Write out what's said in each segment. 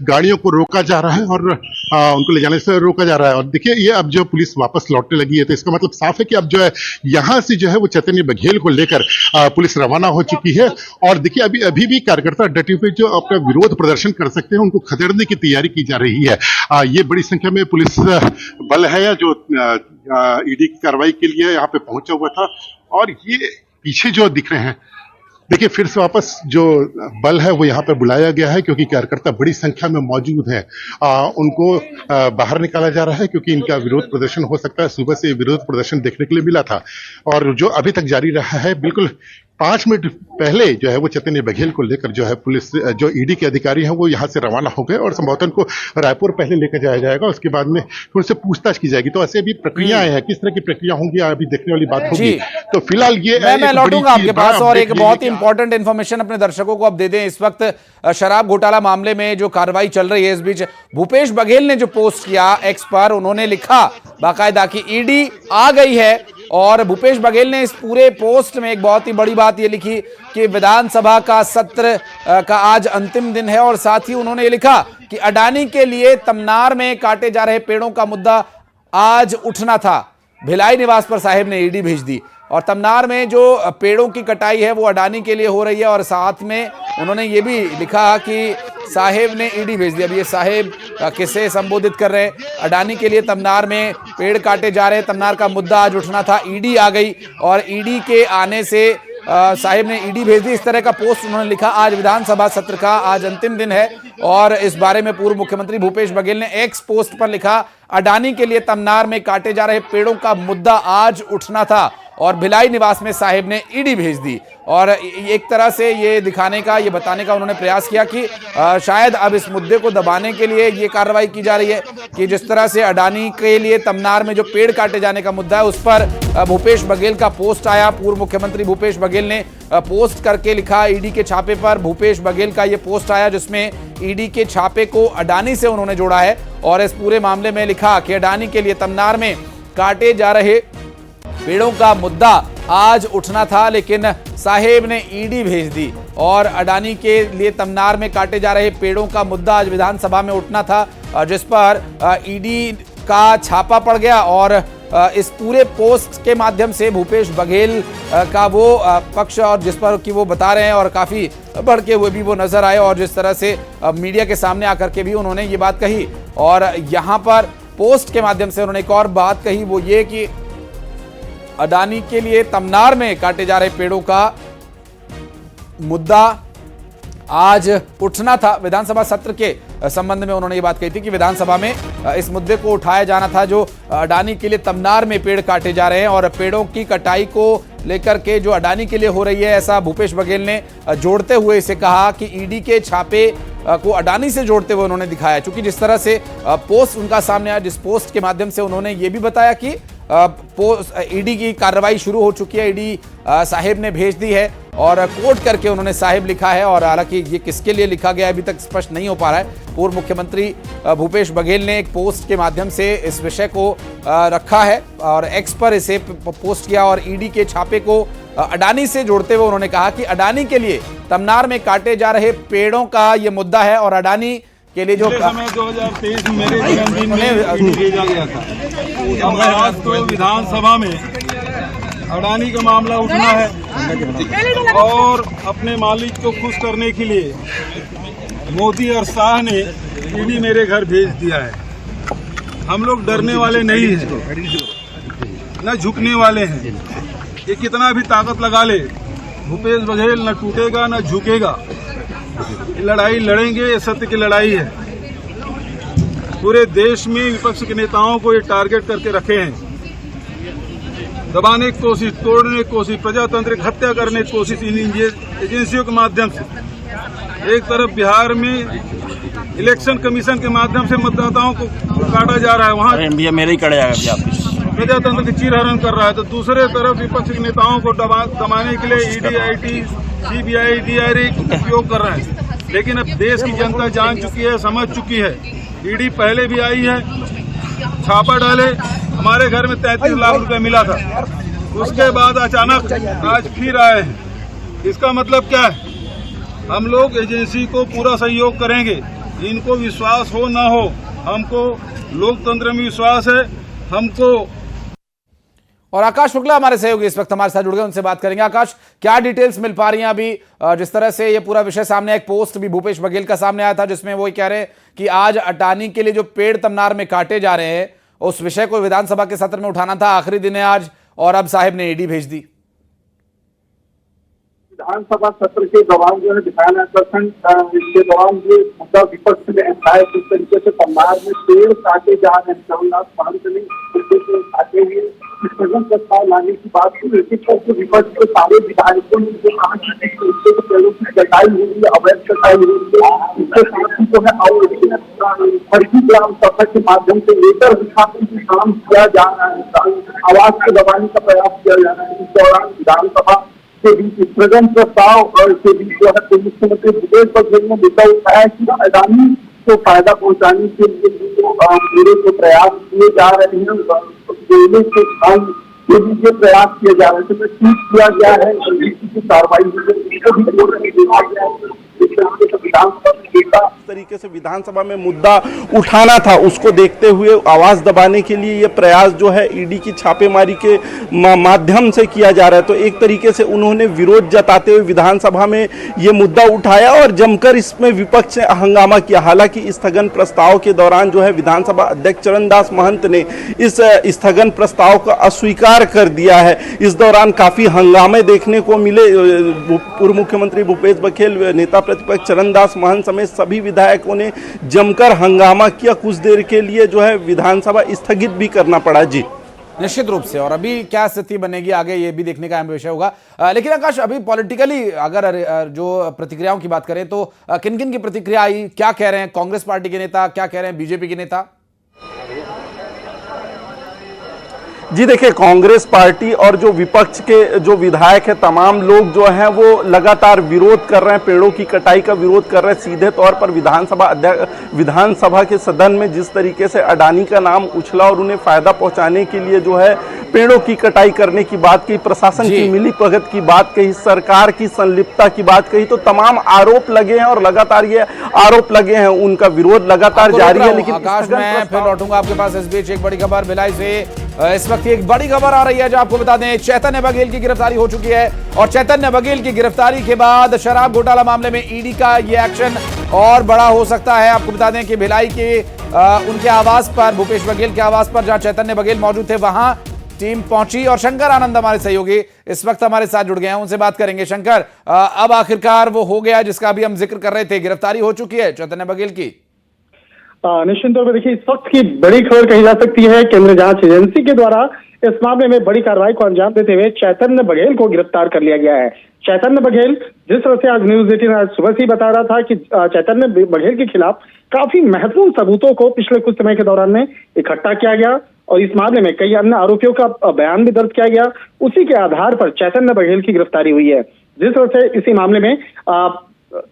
गाड़ियों को रोका जा रहा है और उनको ले जाने से रोका जा रहा है। और देखिए ये अब जो पुलिस वापस लौटने लगी है तो इसका मतलब साफ है कि अब जो है यहाँ से जो है वो चैतन्य बघेल को लेकर पुलिस रवाना हो चुकी है। और देखिए अभी भी कार्यकर्ता डटे हुए जो अपना विरोध प्रदर्शन कर सकते हैं उनको खदेड़ने की तैयारी की जा रही है। ये बड़ी संख्या में पुलिस बल है जो ईडी की कार्रवाई के लिए यहाँ पे पहुंचा हुआ था। और ये पीछे जो दिख रहे हैं देखिए फिर से वापस जो बल है वो यहाँ पे बुलाया गया है क्योंकि कार्यकर्ता बड़ी संख्या में मौजूद हैं। उनको बाहर निकाला जा रहा है क्योंकि इनका विरोध प्रदर्शन हो सकता है। सुबह से विरोध प्रदर्शन देखने के लिए मिला था और जो अभी तक जारी रहा है। बिल्कुल 5 मिनट पहले जो है वो चैतन्य बघेल को लेकर जो है पुलिस जो ईडी के अधिकारी हैं वो यहाँ से रवाना हो गए और संभवतः उनको रायपुर पहले लेकर जाया जाएगा। उसके बाद में उनसे पूछताछ की जाएगी। तो ऐसे भी प्रक्रियाएं हैं, किस तरह की प्रक्रिया होंगी अभी देखने वाली बात होगी। तो फिलहाल ये मैं लौटूंगा आपके पास और एक बहुत ही इंपॉर्टेंट इन्फॉर्मेशन अपने दर्शकों को अब दे दें। इस वक्त शराब घोटाला मामले में जो कार्रवाई चल रही है, इस बीच भूपेश बघेल ने जो पोस्ट किया एक्स पर, उन्होंने लिखा बाकायदा कि ईडी आ गई है। और भूपेश बघेल ने इस पूरे पोस्ट में एक बहुत ही बड़ी बात ये लिखी कि विधानसभा का सत्र का आज अंतिम दिन है। और साथ ही उन्होंने ये लिखा कि अडानी के लिए तमनार में काटे जा रहे पेड़ों का मुद्दा आज उठना था। भिलाई निवास पर साहिब ने ईडी भेज दी और तमनार में जो पेड़ों की कटाई है वो अडानी के लिए हो रही है। और साथ में उन्होंने ये भी लिखा कि साहिब ने ईडी भेज दी। अब ये साहिब किसे संबोधित कर रहे हैं? अडानी के लिए तमनार में पेड़ काटे जा रहे हैं, तमनार का मुद्दा आज उठना था, ईडी आ गई और ईडी के आने से साहिब ने ईडी भेज दी। इस तरह का पोस्ट उन्होंने लिखा। आज विधानसभा सत्र का आज अंतिम दिन है और इस बारे में पूर्व मुख्यमंत्री भूपेश बघेल ने एक्स पोस्ट पर लिखा, अडानी के लिए तमनार में काटे जा रहे पेड़ों का मुद्दा आज उठना था। और भिलाई निवास में साहिब ने ईडी भेज दी। और एक तरह से ये दिखाने का, ये बताने का उन्होंने प्रयास किया कि शायद अब इस मुद्दे को दबाने के लिए ये कार्रवाई की जा रही है कि जिस तरह से अडानी के लिए तमनार में जो पेड़ काटे जाने का मुद्दा है उस पर भूपेश बघेल का पोस्ट आया। पूर्व मुख्यमंत्री भूपेश बघेल ने पोस्ट करके लिखा, ईडी के छापे पर भूपेश बघेल का ये पोस्ट आया जिसमें ईडी के छापे को अडानी से उन्होंने जोड़ा है। और इस पूरे मामले में लिखा कि अडानी के लिए तमनार में काटे जा रहे पेड़ों का मुद्दा आज उठना था लेकिन साहेब ने ईडी भेज दी। और अडानी के लिए तमनार में काटे जा रहे पेड़ों का मुद्दा आज विधानसभा में उठना था जिस पर ईडी का छापा पड़ गया। और इस पूरे पोस्ट के माध्यम से भूपेश बघेल का वो पक्ष और जिस पर कि वो बता रहे हैं और काफ़ी भड़के हुए भी वो नजर आए और जिस तरह से मीडिया के सामने आकर के भी उन्होंने ये बात कही। और यहाँ पर पोस्ट के माध्यम से उन्होंने एक और बात कही, वो ये कि अडानी के लिए तमनार में काटे जा रहे पेड़ों का मुद्दा आज उठना था। विधानसभा सत्र के संबंध में उन्होंने ये बात कही थी कि विधानसभा में इस मुद्दे को उठाया जाना था जो अडानी के लिए तमनार में पेड़ काटे जा रहे हैं और पेड़ों की कटाई को लेकर के जो अडानी के लिए हो रही है, ऐसा भूपेश बघेल ने जोड़ते हुए इसे कहा कि ईडी के छापे को अडानी से जोड़ते हुए उन्होंने दिखाया। चूंकि जिस तरह से पोस्ट उनका सामने आया, जिस पोस्ट के माध्यम से उन्होंने ये भी बताया कि ईडी की कार्रवाई शुरू हो चुकी है, ईडी साहिब ने भेज दी है और कोट करके उन्होंने साहिब लिखा है। और हालांकि ये किसके लिए लिखा गया अभी तक स्पष्ट नहीं हो पा रहा है। पूर्व मुख्यमंत्री भूपेश बघेल ने एक पोस्ट के माध्यम से इस विषय को रखा है और एक्स पर इसे पोस्ट किया और ईडी के छापे को अडानी से जोड़ते हुए उन्होंने कहा कि अडानी के लिए तमनार में काटे जा रहे पेड़ों का ये मुद्दा है और अडानी के लिए जो समय 2023 में मेरे जन्मदिन में भेजा गया था। अब आज तो विधानसभा में अडानी का मामला उठना है और अपने मालिक को खुश करने के लिए मोदी और शाह ने ईडी मेरे घर भेज दिया है। हम लोग डरने वाले नहीं हैं, न झुकने वाले हैं। ये कितना भी ताकत लगा ले, भूपेश बघेल न टूटेगा न झुकेगा। लड़ाई लड़ेंगे, ये सत्य की लड़ाई है। पूरे देश में विपक्ष के नेताओं को ये टारगेट करके रखे हैं, दबाने की कोशिश, तोड़ने की कोशिश, प्रजातंत्र की हत्या करने की कोशिश इन एजेंसियों के माध्यम से। एक तरफ बिहार में इलेक्शन कमीशन के माध्यम से मतदाताओं को काटा जा रहा है, वहाँ मेरे ही कड़े जाएगा, प्रजातंत्र की चीरहरण कर रहा है, तो दूसरे तरफ विपक्ष के नेताओं को दबाने के लिए ईडी, आईटी, सीबीआई, डीआरआई उपयोग कर रहे हैं। लेकिन अब देश की जनता जान चुकी है, समझ चुकी है। ईडी पहले भी आई है, छापा डाले, हमारे घर में 33 लाख रुपए मिला था, उसके बाद अचानक आज फिर आए हैं। इसका मतलब क्या है? हम लोग एजेंसी को पूरा सहयोग करेंगे, इनको विश्वास हो ना हो, हमको लोकतंत्र में विश्वास है। हमको और आकाश शुक्ला हमारे सहयोगी इस वक्त हमारे साथ जुड़ गए, उनसे बात करेंगे। आकाश, क्या डिटेल्स मिल पा रही हैं अभी? जिस तरह से ये पूरा विषय सामने, एक पोस्ट भी भूपेश बघेल का सामने आया था जिसमें वो कह रहे हैं कि आज अटानी के लिए जो पेड़ तमनार में काटे जा रहे हैं उस विषय को विधानसभा के सत्र में उठाना था, आखिरी दिन है आज, और अब साहिब ने ईडी भेज दी। विधानसभा सत्र के दौरान जो है विधान आकर्षण के दौरान जो मुद्दा विपक्ष ने उठाया, किस तरीके से तमनार में पेड़ काटे जा रहे हैं, जगन्नाथ महंत ने काटे हुए स्थगन प्रस्ताव लाने की बात की, लेकिन विपक्ष के सारे विधायकों ने जो कहा कि पेड़ों की कटाई हुई है, अवैध कटाई हुई है, इसके साथ ही जो है फर्जी ग्राम सभा के माध्यम से लेकर विस्थापन का काम किया जा रहा है, आवाज को दबाने का प्रयास किया जा रहा है। इस दौरान विधानसभा के बीच स्थगन प्रस्ताव और के बीच जो है मुख्यमंत्री भूपेश बघेल ने मुद्दा उठाया कि अडानी को फायदा पहुंचाने के लिए जो पूरे जो प्रयास किए जा रहे हैं, के बीच जो प्रयास किए जा रहे हैं, तो ठीक किया गया है, की कार्रवाई इस तरीके से विधानसभा में मुद्दा उठाना था, उसको देखते हुए आवाज दबाने के लिए ये प्रयास जो है ईडी की छापेमारी के माध्यम से किया जा रहा है। तो एक तरीके से उन्होंने विरोध जताते हुए विधानसभा में ये मुद्दा उठाया और जमकर इसमें विपक्ष ने हंगामा किया। हालांकि स्थगन प्रस्ताव के दौरान जो है विधानसभा अध्यक्ष चरणदास महंत ने इस स्थगन प्रस्ताव को अस्वीकार कर दिया है। इस दौरान काफी हंगामे देखने को मिले। पूर्व मुख्यमंत्री भूपेश बघेल, नेता प्रतिपक्ष चरणदास महंत समेत सभी विधायकों ने जमकर हंगामा किया। कुछ देर के लिए जो है विधानसभा स्थगित भी करना पड़ा। जी निश्चित रूप से, और अभी क्या स्थिति बनेगी आगे ये भी देखने का अहम विषय होगा। लेकिन आकाश, अभी पॉलिटिकली अगर जो प्रतिक्रियाओं की बात करें तो किन किन की प्रतिक्रिया आई, क्या कह रहे हैं कांग्रेस पार्टी के नेता, क्या कह रहे हैं बीजेपी के नेता? जी देखिए, कांग्रेस पार्टी और जो विपक्ष के जो विधायक है, तमाम लोग जो हैं वो लगातार विरोध कर रहे हैं, पेड़ों की कटाई का विरोध कर रहे हैं। सीधे तौर पर विधानसभा के सदन में जिस तरीके से अडानी का नाम उछला और उन्हें फायदा पहुंचाने के लिए जो है पेड़ों की कटाई करने की बात कही, प्रशासन की मिलीभगत की बात कही, सरकार की संलिप्तता की बात कही, तो तमाम आरोप लगे हैं और लगातार ये आरोप लगे हैं, उनका विरोध लगातार जारी है। लेकिन आकाश, मैं फिर लौटूंगा आपके पास। इस बीच एक बड़ी खबर भिलाई से इस वक्त एक बड़ी खबर आ रही है जो आपको बता दें, चैतन्य बघेल की गिरफ्तारी हो चुकी है और चैतन्य बघेल की गिरफ्तारी के बाद शराब घोटाला मामले में ईडी का ये एक्शन और बड़ा हो सकता है। आपको बता दें कि भिलाई के उनके आवास पर, भूपेश बघेल के आवास पर जहां चैतन्य बघेल मौजूद थे, वहां टीम पहुंची और शंकर आनंद हमारे सहयोगी इस वक्त हमारे साथ जुड़ गए हैं, उनसे बात करेंगे। शंकर, अब आखिरकार वो हो गया जिसका अभी हम जिक्र कर रहे थे, गिरफ्तारी हो चुकी है चैतन्य बघेल की। निश्चित तौर पर देखिए, इस वक्त की बड़ी खबर कही जा सकती है, केंद्रीय जांच एजेंसी के द्वारा इस मामले में बड़ी कार्रवाई को अंजाम देते हुए चैतन्य बघेल को गिरफ्तार कर लिया गया है। चैतन्य बघेल, जिस तरह से आज न्यूज 18 आज सुबह से ही बता रहा था कि चैतन्य बघेल के खिलाफ काफी महत्वपूर्ण सबूतों को पिछले कुछ समय के दौरान में इकट्ठा किया गया और इस मामले में कई अन्य आरोपियों का बयान भी दर्ज किया गया। उसी के आधार पर चैतन्य बघेल की गिरफ्तारी हुई है। जिस तरह से इसी मामले में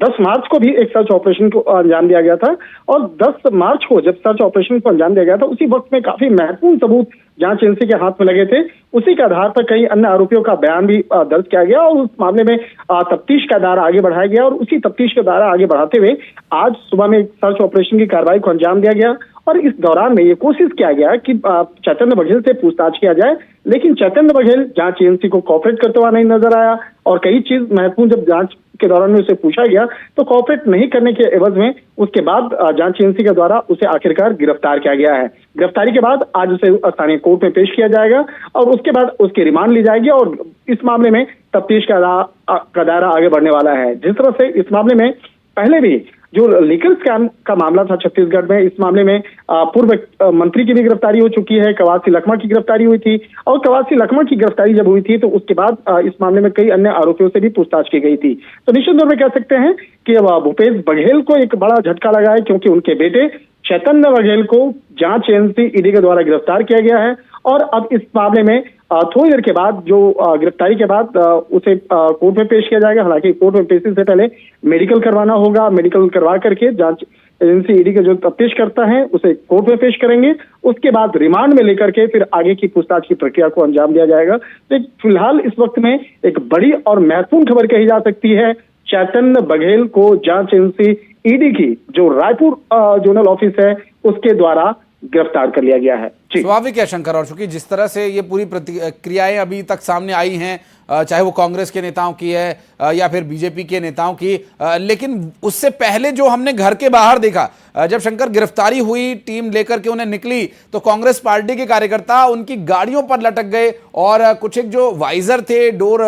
10 मार्च को भी एक सर्च ऑपरेशन को अंजाम दिया गया था और 10 मार्च को जब सर्च ऑपरेशन को अंजाम दिया गया था, उसी वक्त में काफी महत्वपूर्ण सबूत जांच एजेंसी के हाथ में लगे थे। उसी के आधार पर कई अन्य आरोपियों का बयान भी दर्ज किया गया और उस मामले में तफ्तीश का दायरा आगे बढ़ाया गया और उसी तफ्तीश का दायरा आगे बढ़ाते हुए आज सुबह में सर्च ऑपरेशन की कार्रवाई को अंजाम दिया गया और इस दौरान में ये कोशिश किया गया कि चैतन्य बघेल से पूछताछ किया जाए, लेकिन चैतन्य बघेल जांच एजेंसी को कोऑपरेट करते हुआ नहीं नजर आया और कई चीज महत्वपूर्ण जब जांच के दौरान में उसे पूछा गया तो कोऑपरेट नहीं करने के एवज में उसके बाद जांच एजेंसी के द्वारा उसे आखिरकार गिरफ्तार किया गया है। गिरफ्तारी के बाद आज उसे स्थानीय कोर्ट में पेश किया जाएगा और उसके बाद उसकी रिमांड ली जाएगी और इस मामले में तफ्तीश का दायरा आगे बढ़ने वाला है। जिस तरह से इस मामले में पहले भी जो लीकर स्कैम का मामला था छत्तीसगढ़ में, इस मामले में पूर्व मंत्री की भी गिरफ्तारी हो चुकी है, कवासी लखमा की गिरफ्तारी हुई थी और कवासी लखमा की गिरफ्तारी जब हुई थी तो उसके बाद इस मामले में कई अन्य आरोपियों से भी पूछताछ की गई थी। तो निश्चित तौर पर कह सकते हैं कि भूपेश बघेल को एक बड़ा झटका लगा है क्योंकि उनके बेटे चैतन्य बघेल को जांच एजेंसी ईडी के द्वारा गिरफ्तार किया गया है और अब इस मामले में थोड़ी देर के बाद जो गिरफ्तारी के बाद उसे कोर्ट में पेश किया जाएगा। हालांकि कोर्ट में पेश से पहले मेडिकल करवाना होगा, मेडिकल करवा करके जांच एजेंसी ईडी के जो तफ्तीश करता है उसे कोर्ट में पेश करेंगे, उसके बाद रिमांड में लेकर के फिर आगे की पूछताछ की प्रक्रिया को अंजाम दिया जाएगा। तो फिलहाल इस वक्त में एक बड़ी और महत्वपूर्ण खबर कही जा सकती है, चैतन्य बघेल को जांच एजेंसी ईडी की जो रायपुर जोनल ऑफिस है उसके द्वारा गिरफ्तार कर लिया गया है। जी स्वाभाविक है शंकर, और चूंकि जिस तरह से ये पूरी प्रतिक्रियाएं अभी तक सामने आई हैं, चाहे वो कांग्रेस के नेताओं की है या फिर बीजेपी के नेताओं की, लेकिन उससे पहले जो हमने घर के बाहर देखा, जब शंकर गिरफ्तारी हुई, टीम लेकर के उन्हें निकली, तो कांग्रेस पार्टी के कार्यकर्ता उनकी गाड़ियों पर लटक गए और कुछ एक जो वाइजर थे डोर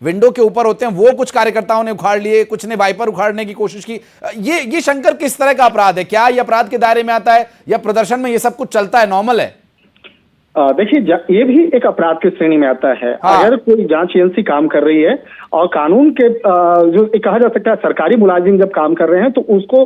विंडो के ऊपर होते हैं वो कुछ कार्यकर्ताओं ने उखाड़ लिए, कुछ ने वाइपर उखाड़ने की कोशिश की। ये शंकर किस तरह का अपराध है? क्या ये अपराध के दायरे में आता है या प्रदर्शन में ये सब कुछ चलता है, नॉर्मल है? देखिए, ये भी एक अपराध की श्रेणी में आता है। हाँ। अगर कोई जांच एजेंसी काम कर रही है और कानून के जो कहा जा सकता है सरकारी मुलाजिम जब काम कर रहे हैं तो उसको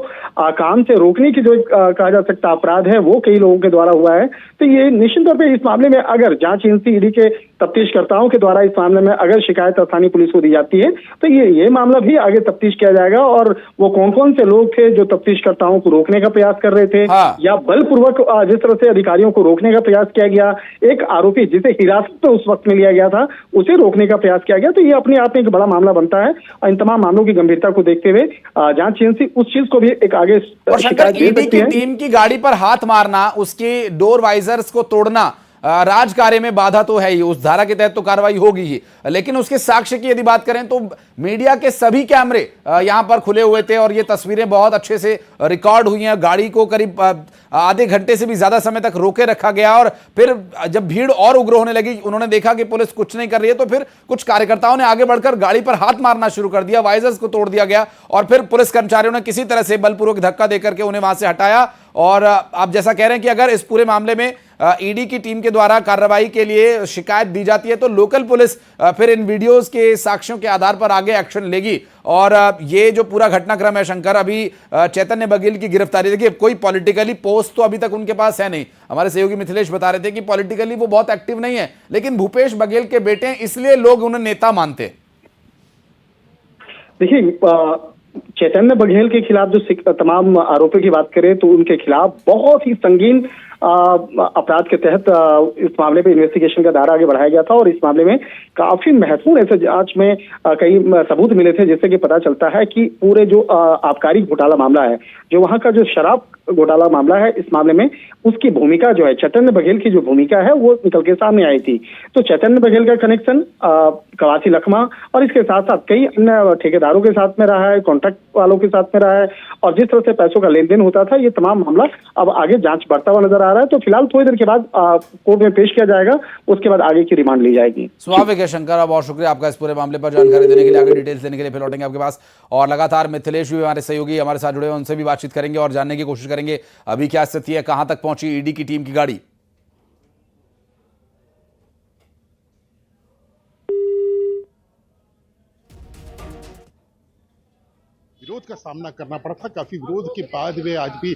काम से रोकने की जो कहा जा सकता अपराध है वो कई लोगों के द्वारा हुआ है, तो ये निश्चित तौर पे इस मामले में अगर जांच एजेंसी ईडी के तफ्तीशकर्ताओं के द्वारा इस मामले में अगर शिकायत स्थानीय पुलिस को दी जाती है तो ये मामला भी आगे तफ्तीश किया जाएगा और वो कौन कौन से लोग थे जो तफ्तीशकर्ताओं को रोकने का प्रयास कर रहे थे। हाँ। या बलपूर्वक जिस तरह से अधिकारियों को रोकने का प्रयास किया गया, एक आरोपी जिसे हिरासत में उस वक्त में लिया गया था उसे रोकने का प्रयास किया गया, तो ये अपने आप में एक बड़ा मामला बनता है। और इन तमाम मामलों की गंभीरता को देखते हुए जांच एजेंसी उस चीज को भी एक आगे और शंकर, ईडी की टीम की गाड़ी पर हाथ मारना, उसके डोर वाइजर्स को तोड़ना राजकार्य में बाधा तो है ही, उस धारा के तहत तो कार्रवाई होगी ही, लेकिन उसके साक्ष्य की यदि बात करें तो मीडिया के सभी कैमरे यहां पर खुले हुए थे और ये तस्वीरें बहुत अच्छे से रिकॉर्ड हुई हैं। गाड़ी को करीब आधे घंटे से भी ज्यादा समय तक रोके रखा गया और फिर जब भीड़ और उग्र होने लगी, उन्होंने देखा कि पुलिस कुछ नहीं कर रही है, तो फिर कुछ कार्यकर्ताओं ने आगे बढ़कर गाड़ी पर हाथ मारना शुरू कर दिया, वाइजर्स को तोड़ दिया गया और फिर पुलिस कर्मचारियों ने किसी तरह से बलपूर्वक धक्का देकर के उन्हें वहां से हटाया। और आप जैसा कह रहे हैं कि अगर इस पूरे मामले में ईडी की टीम के द्वारा कार्रवाई के लिए शिकायत दी जाती है तो लोकल पुलिस फिर इन वीडियोस के साक्ष्यों के आधार पर आगे एक्शन लेगी। और ये जो पूरा घटनाक्रम है शंकर, अभी चैतन्य बघेल की गिरफ्तारी, देखिए कोई पॉलिटिकली पोस्ट तो अभी तक उनके पास है नहीं, हमारे सहयोगी मिथिलेश बता रहे थे कि पॉलिटिकली वो बहुत एक्टिव नहीं है, लेकिन भूपेश बघेल के बेटे हैं इसलिए लोग उन्हें नेता मानते। देखिए, चैतन्य बघेल के खिलाफ जो तमाम आरोपों की बात करें तो उनके खिलाफ बहुत ही संगीन अपराध के तहत इस मामले पे इन्वेस्टिगेशन का दायरा आगे बढ़ाया गया था और इस मामले में काफी महत्वपूर्ण ऐसे जांच में कई सबूत मिले थे जिससे कि पता चलता है कि पूरे जो आबकारी घोटाला मामला है, जो वहां का जो शराब घोटाला मामला है, इस मामले में उसकी भूमिका जो है, चैतन्य बघेल की जो भूमिका है वो निकल के सामने आई थी। तो चैतन्य बघेल का कनेक्शन कवासी लखमा और इसके साथ साथ कई अन्य ठेकेदारों के साथ में रहा है, कॉन्ट्रैक्ट वालों के साथ में रहा है और जिस तरह से पैसों का लेन देन होता था, ये तमाम मामला अब आगे जांच बढ़ता हुआ नजर आ रहा है। तो फिलहाल थोड़ी देर के बाद कोर्ट में पेश किया जाएगा, उसके बाद आगे की रिमांड ली जाएगी। स्वाभाविक है शंकर, बहुत शुक्रिया आपका इस पूरे मामले पर जानकारी देने के लिए, आगे डिटेल्स देने के लिए फिर लौटेंगे आपके पास और लगातार मिथिलेश भी हमारे सहयोगी हमारे साथ जुड़े हुए, उनसे भी बातचीत करेंगे और जानने की कोशिश करेंगे अभी क्या स्थिति है, कहां तक पहुंची ईडी की टीम की गाड़ी। विरोध का सामना करना पड़ा था, काफी विरोध के बाद वे आज भी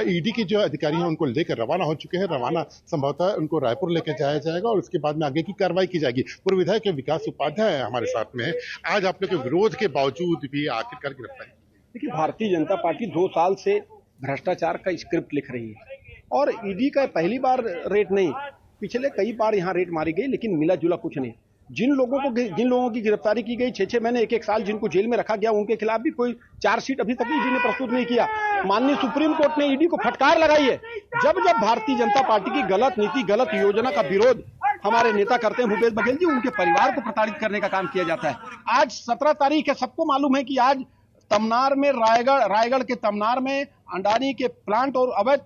ईडी के जो अधिकारी हैं उनको लेकर रवाना हो चुके हैं। रवाना संभवतः उनको रायपुर लेकर जाया जाएगा और उसके बाद में आगे की कार्रवाई की जाएगी। पूर्व विधायक विकास उपाध्याय हमारे साथ में है। आज आप लोग के विरोध के बावजूद भी आखिरकार गिरफ्तारी। देखिए, भारतीय जनता पार्टी 2 साल से भ्रष्टाचार का स्क्रिप्ट लिख रही है और ईडी का पहली बार रेट नहीं, पिछले कई बार यहाँ रेट मारी गई लेकिन मिला जुला कुछ नहीं। जिन लोगों की गिरफ्तारी की गई 6-6 महीने 1-1 साल जिनको जेल में रखा गया, उनके खिलाफ भी कोई चार्जशीट अभी तक ईडी ने प्रस्तुत नहीं किया। माननीय सुप्रीम कोर्ट ने ईडी को फटकार लगाई है। जब भारतीय जनता पार्टी की गलत नीति, गलत योजना का विरोध हमारे नेता करते हैं भूपेश बघेल जी, उनके परिवार को प्रताड़ित करने का काम किया जाता है। आज 17 तारीख है, सबको मालूम है कि आज तमनार में रायगढ़ के तमनार में अंडानी के प्लांट और अवैध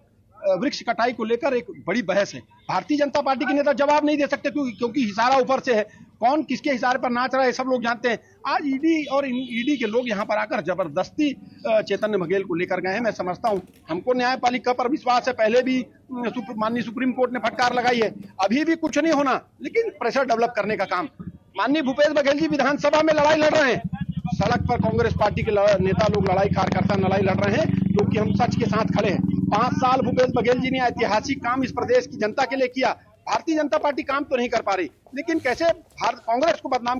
वृक्ष कटाई को लेकर एक बड़ी बहस है। भारतीय जनता पार्टी के नेता जवाब नहीं दे सकते क्योंकि इशारा ऊपर से है, कौन किसके इशारे पर नाच रहा है सब लोग जानते हैं। आज ईडी और ईडी के लोग यहां पर आकर जबरदस्ती चैतन्य बघेल को लेकर गए हैं। मैं समझता हूं हमको न्यायपालिका पर विश्वास है, पहले भी माननीय सुप्रीम कोर्ट ने फटकार लगाई है, अभी भी कुछ नहीं होना, लेकिन प्रेशर डेवलप करने का काम। माननीय भूपेश बघेल जी विधानसभा में लड़ाई लड़ रहे हैं, सड़क पर कांग्रेस पार्टी के नेता लोग कार्यकर्ता लड़ाई लड़ रहे हैं, क्योंकि हम सच के साथ खड़े हैं। 5 साल भूपेश बघेल जी ने ऐतिहासिक काम इस प्रदेश की जनता के लिए किया। भारतीय जनता पार्टी काम तो नहीं कर पा रही, लेकिन कैसे कांग्रेस को बदनाम